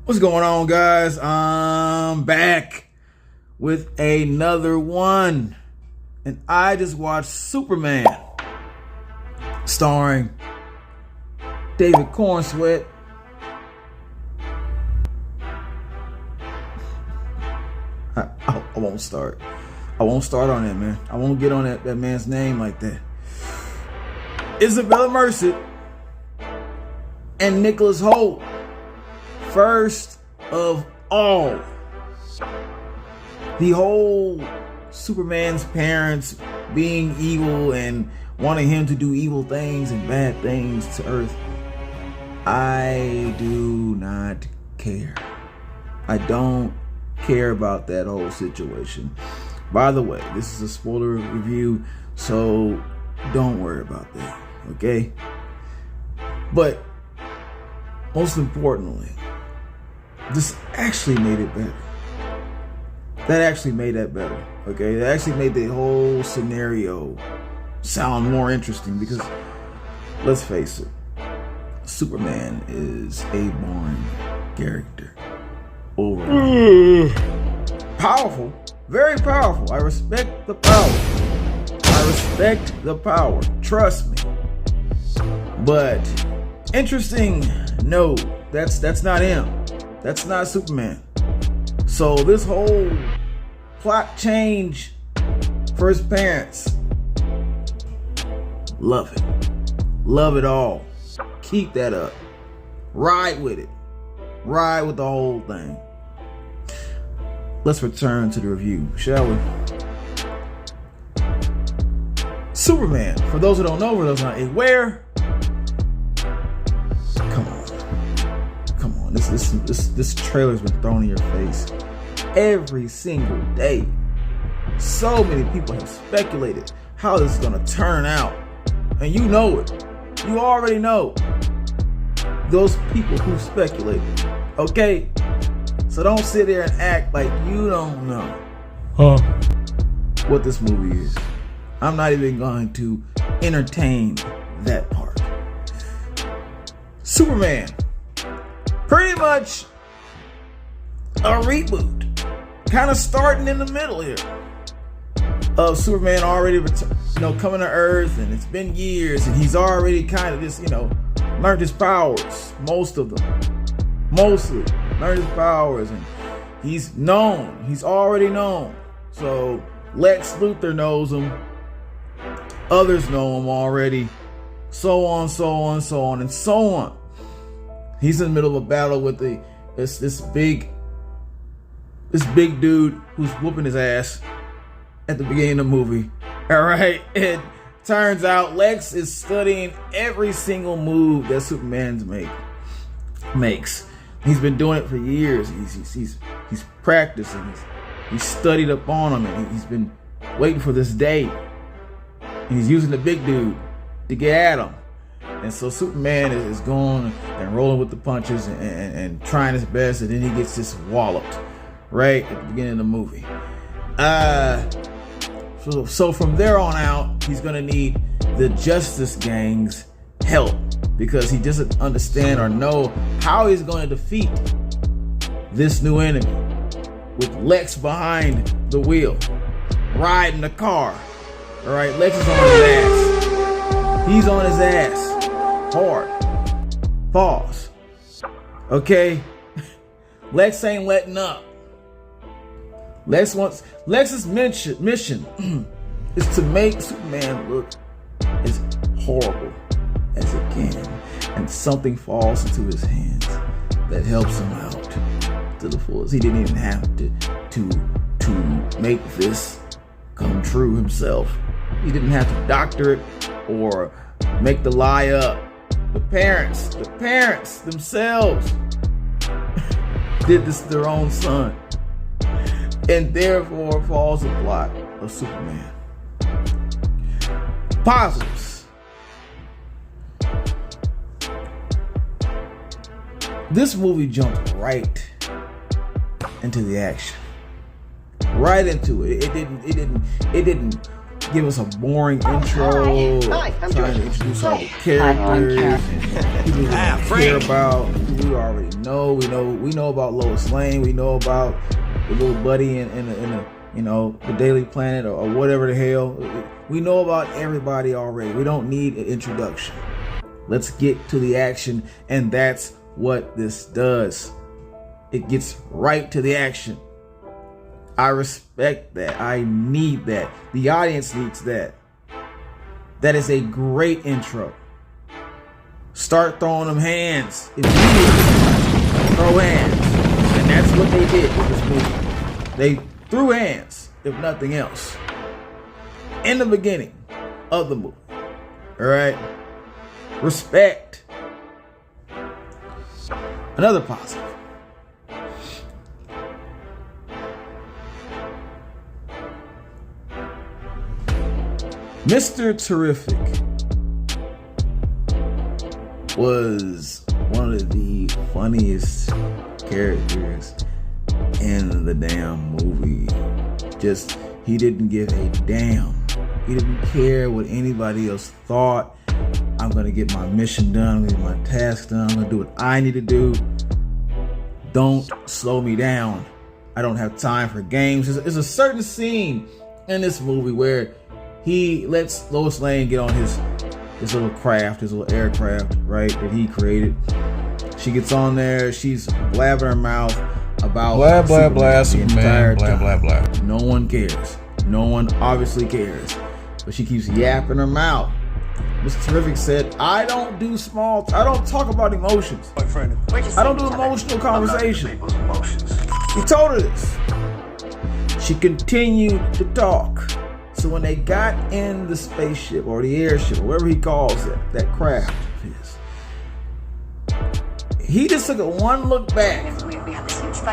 What's going on, guys? I'm back with another one, and I just watched Superman, starring David Cornsweet. I won't start. I won't start on that, man. I won't get on that man's name like that. Isabella Merced and Nicholas Hoult. First of all, the whole Superman's parents being evil and wanting him to do evil things and bad things to Earth, I do not care. I don't care about that whole situation. By the way, this is a spoiler review, so don't worry about that, okay? But most importantly, this actually made it better. That actually made that better, okay? That actually made the whole scenario sound more interesting because, let's face it, Superman is a boring character. Overall. Powerful, very powerful. I respect the power. I respect the power. Trust me. But interesting, no, that's not him. That's not Superman. So this whole plot change for his parents, love it. Love it all. Keep that up. Ride with it. Ride with the whole thing. Let's return to the review, shall we? Superman, for those who don't know, for those who are not aware, This trailer's been thrown in your face every single day. So many people have speculated how this is gonna turn out, and you know it. You already know those people who speculated. Okay, so don't sit there and act like you don't know what this movie is. I'm not even going to entertain that part. Superman, pretty much a reboot, kind of starting in the middle here of Superman already coming to Earth, and it's been years, and he's already kind of just learned his powers, mostly learned his powers, and he's already known. So Lex Luthor knows him, others know him already, so on, and so on. He's in the middle of a battle with this big dude who's whooping his ass at the beginning of the movie. All right, it turns out Lex is studying every single move that Superman makes. He's been doing it for years. He's practicing. He's studied up on him, and he's been waiting for this day. And he's using the big dude to get at him. And so Superman is going and rolling with the punches and trying his best, and then he gets just walloped right at the beginning of the movie. So from there on out, he's gonna need the Justice Gang's help because he doesn't understand or know how he's going to defeat this new enemy with Lex behind the wheel, riding the car. All right, Lex is on his ass. He's on his ass. Hard. Pause. Okay? Lex ain't letting up. Lex's mission is to make Superman look as horrible as it can, and something falls into his hands that helps him out to the fullest. He didn't even have to make this come true himself. He didn't have to doctor it or make the lie up. The parents themselves did this to their own son, and therefore falls the plot of Superman. Positives. This movie jumped right into the action. Right into it. It didn't give us a boring intro, trying to introduce all the characters people we don't care about, people we already know. We know about Lois Lane. We know about the little buddy in the Daily Planet or whatever the hell. We know about everybody already. We don't need an introduction. Let's get to the action, and that's what this does. It gets right to the action. I respect that. I need that. The audience needs that. That is a great intro. Start throwing them hands immediately. Throw hands. And that's what they did with this movie. They threw hands, if nothing else, in the beginning of the movie. All right? Respect. Another positive. Mr. Terrific was one of the funniest characters in the damn movie. Just, he didn't give a damn. He didn't care what anybody else thought. I'm gonna get my mission done, I'm gonna get my task done, I'm gonna do what I need to do. Don't slow me down. I don't have time for games. There's a certain scene in this movie where he lets Lois Lane get on his little craft, his little aircraft, right, that he created. She gets on there, she's blabbing her mouth about blah, blah, blah, Superman, blah, blah, blah. No one cares. No one obviously cares. But she keeps yapping her mouth. Mr. Terrific said, I don't talk about emotions. I don't do emotional conversation. He told her this. She continued to talk. So when they got in the spaceship or the airship, or whatever he calls it, that craft of his, he just took a one look back,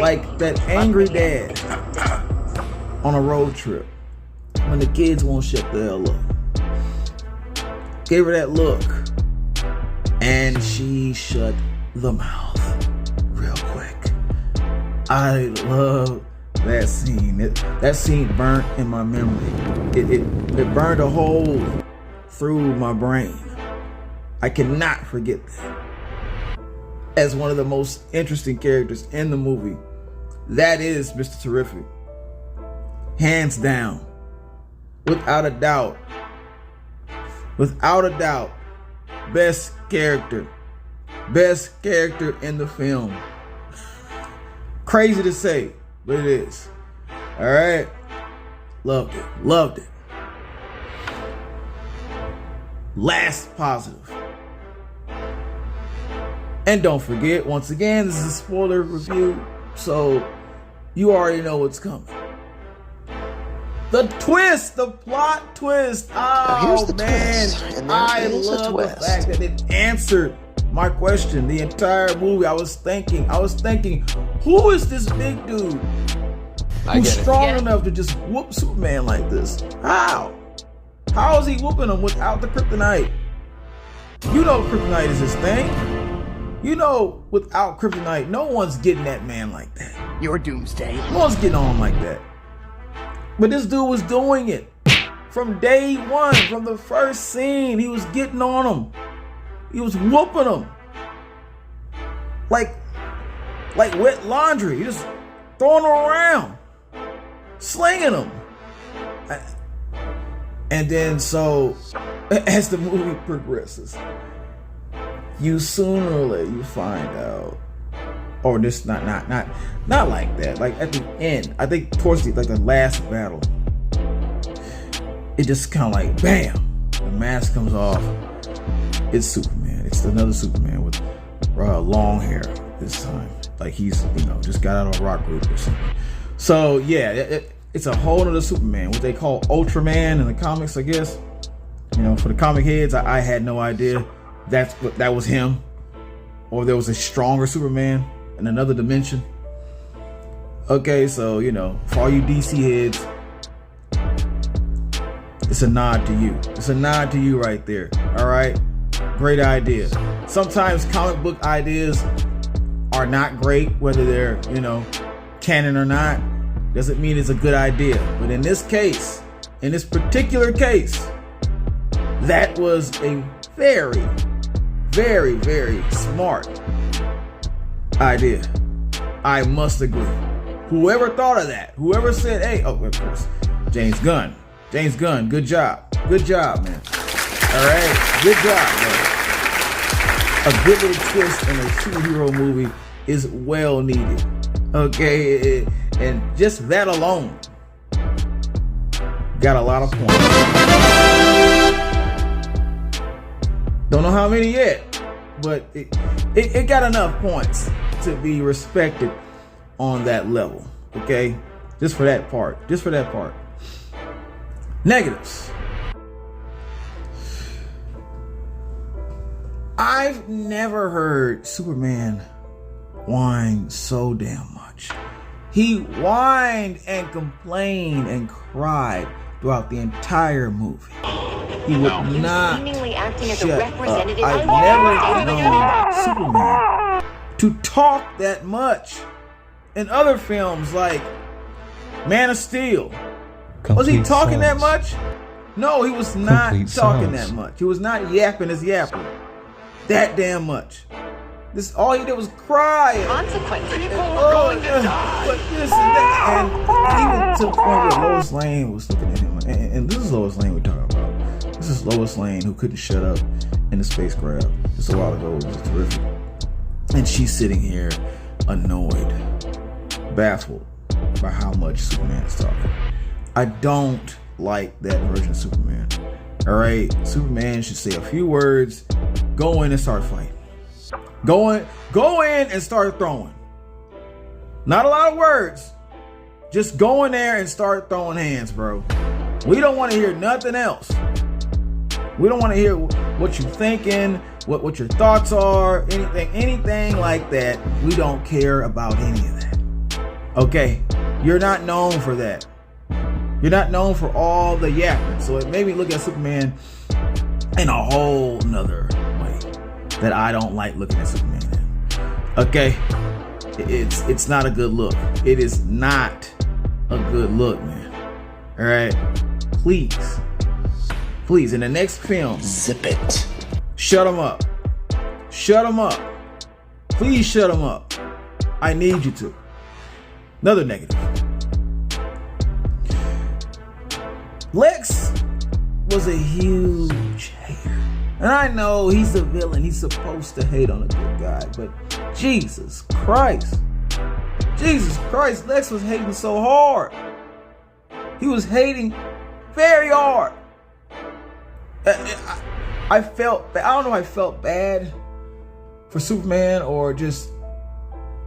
like that angry dad on a road trip when the kids won't shut the hell up. Gave her that look, and she shut the mouth real quick. I love that scene. That scene burnt in my memory. It burned a hole through my brain. I cannot forget that. As one of the most interesting characters in the movie, that is Mr. Terrific. Hands down. Without a doubt. Without a doubt. Best character. Best character in the film. Crazy to say, but it is. All right. Loved it. Loved it. Last positive. And don't forget, once again, this is a spoiler review, so you already know what's coming. The twist, the plot twist. Oh, man. I love the fact that it answered my question the entire movie. I was thinking, who is this big dude who's strong enough to just whoop Superman like this? How? How is he whooping him without the kryptonite? You know kryptonite is his thing. You know, without kryptonite, no one's getting that man like that. Your doomsday. No one's getting on him like that. But this dude was doing it. From day one, from the first scene, he was getting on him. He was whooping him. Like wet laundry. He just throwing him around. Slinging him. And then so, as the movie progresses, you sooner or later you find out, or this not like that. Like at the end, I think towards the last battle, it just kind of like bam, the mask comes off. It's Superman. It's another Superman with long hair this time. Like he's just got out of a rock group or something. So yeah, it's a whole other Superman. What they call Ultraman in the comics, I guess. For the comic heads, I had no idea that was him, or there was a stronger Superman in another dimension. Okay, so for all you DC heads, it's a nod to you. It's a nod to you right there. All right, great idea. Sometimes comic book ideas are not great, whether they're canon or not. Doesn't mean it's a good idea. But in this case, in this particular case, that was a very, very, very smart idea. I must agree. Whoever thought of that, whoever said, hey, oh, of course, James Gunn. James Gunn, good job. Good job, man. All right, good job, man. A good little twist in a superhero movie is well needed. Okay, and just that alone got a lot of points. Don't know how many yet, but it got enough points to be respected on that level. Okay, just for that part. Just for that part. Negatives. I've never heard Superman whine so damn much. He whined and complained and cried throughout the entire movie. He would not shut up. I've never known Superman to talk that much. In other films like Man of Steel, was he talking that much? No, he was not talking that much. He was not yapping his yapper that damn much. This all he did was cry. Consequences. But this and that, and even to the point where Lois Lane was looking at him, and this is Lois Lane we're talking about. This is Lois Lane who couldn't shut up in the space grab just a while ago. It was terrific, and she's sitting here annoyed, baffled by how much Superman is talking. I don't like that version of Superman. All right, Superman should say a few words, go in and start fighting. Go in and start throwing. Not a lot of words. Just go in there and start throwing hands, bro. We don't want to hear nothing else. We don't want to hear what you're thinking, what your thoughts are, anything like that. We don't care about any of that. Okay? You're not known for that. You're not known for all the yapping. So it made me look at Superman in a whole nother way that I don't like looking at Superman in. Okay? It's not a good look. It is not a good look, man. All right? Please, in the next film, Zip it. Shut him up. Shut him up. Please shut him up. I need you to. Another negative. Lex was a huge hater. And I know he's a villain. He's supposed to hate on a good guy. But Jesus Christ. Lex was hating so hard. He was hating very hard. I don't know if I felt bad for Superman or just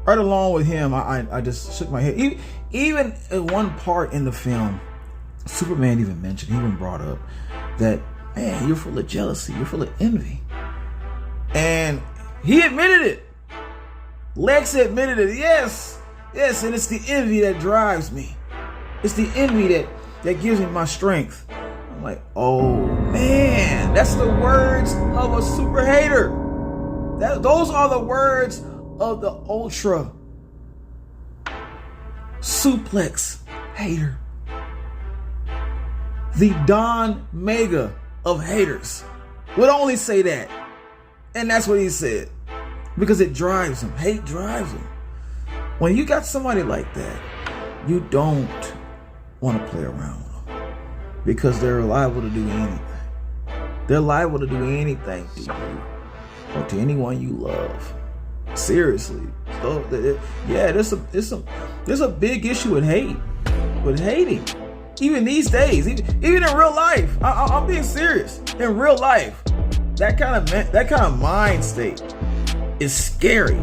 right along with him. I just shook my head. Even at one part in the film, Superman even brought up that, man, you're full of jealousy, you're full of envy. And he admitted it. Lex admitted it. Yes, and it's the envy that drives me. It's the envy that gives me my strength. I'm like, oh man, that's the words of a super hater. Those are the words of the ultra suplex hater. The Don Mega of haters would only say that. And that's what he said. Because it drives him. Hate drives him. When you got somebody like that, you don't want to play around with them. Because they're liable to do anything. They're liable to do anything to you or to anyone you love. Seriously. So, yeah, there's a big issue with hate. With hating. Even these days, even in real life, I'm being serious. In real life, that kind of mind state is scary.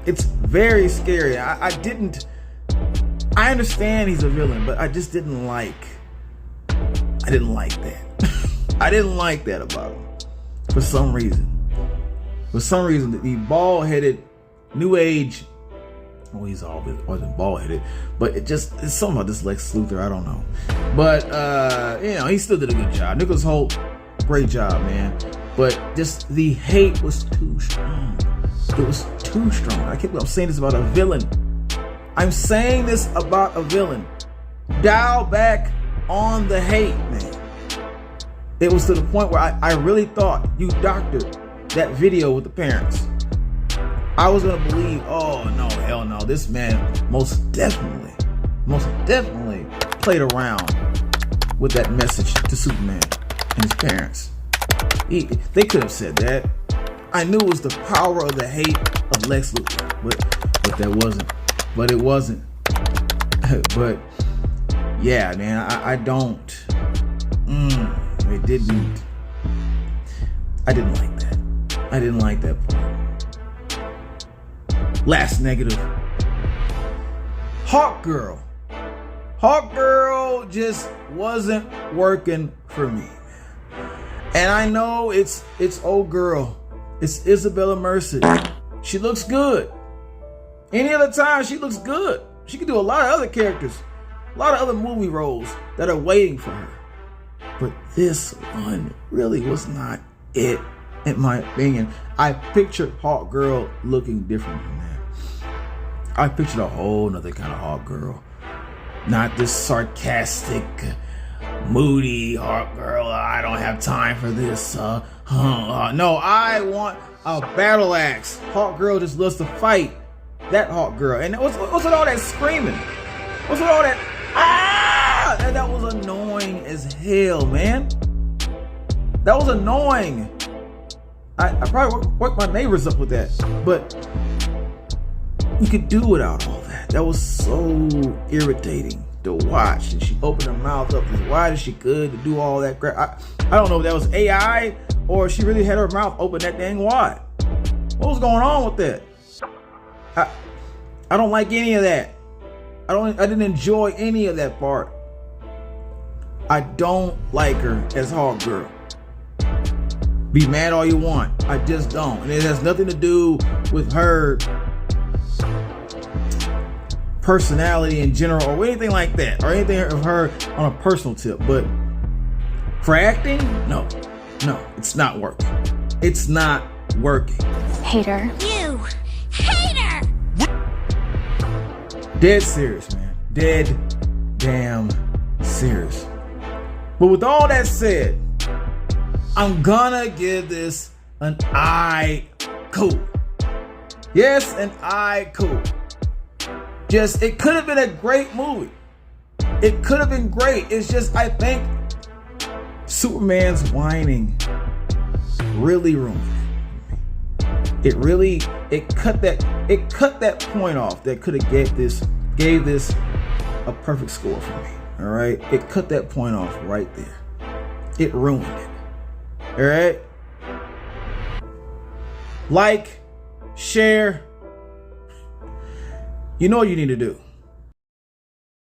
It's very scary. I understand he's a villain, but I just didn't like that. I didn't like that about him for some reason. The bald-headed, new age. Well, he's always wasn't bald-headed, but it's something about this Lex Luthor. I don't know, but he still did a good job. Nicholas Hoult, great job, man. But just the hate was too strong. It was too strong. I'm saying this about a villain. I'm saying this about a villain. Dial back on the hate, man. It was to the point where I really thought you doctored that video with the parents, I was gonna believe, oh no, hell no, this man most definitely played around with that message to Superman and his parents. They could have said that. I knew it was the power of the hate of Lex Luthor, but that wasn't. But it wasn't. But yeah, man, I don't. It didn't. I didn't like that. I didn't like that part. Last negative. Hawkgirl. Hawkgirl just wasn't working for me. And I know it's old girl. It's Isabella Merced. She looks good. Any other time she looks good. She could do a lot of other characters, a lot of other movie roles that are waiting for her. But this one really was not it, in my opinion. I pictured Hawkgirl looking different from that. I pictured a whole nother kind of Hawkgirl. Not this sarcastic, moody Hawkgirl. I don't have time for this. No, I want a battle axe. Hawkgirl just loves to fight. That Hawkgirl. And what's with all that screaming? What's with all that? Ah! That was annoying as hell, man. That was annoying. I probably worked my neighbors up with that, but you could do without all that. That was so irritating to watch. And she opened her mouth up as wide as she could to do all that crap. I don't know if that was AI or she really had her mouth open that dang wide. What was going on with that? I don't like any of that. I didn't enjoy any of that part. I don't like her as Hawkgirl. Be mad all you want. I just don't. And it has nothing to do with her personality in general or anything like that, or anything of her on a personal tip. But for acting, no, it's not working. It's not working. Hater. You hater! Dead serious, man. Dead damn serious. But with all that said, I'm gonna give this an I cool. Yes, an I cool. Just, it could have been a great movie. It could have been great. It's just, I think Superman's whining really ruined it. It cut that point off that could have gave this a perfect score for me. All right, it cut that point off right there. It ruined it. All right, like, share. You know what you need to do.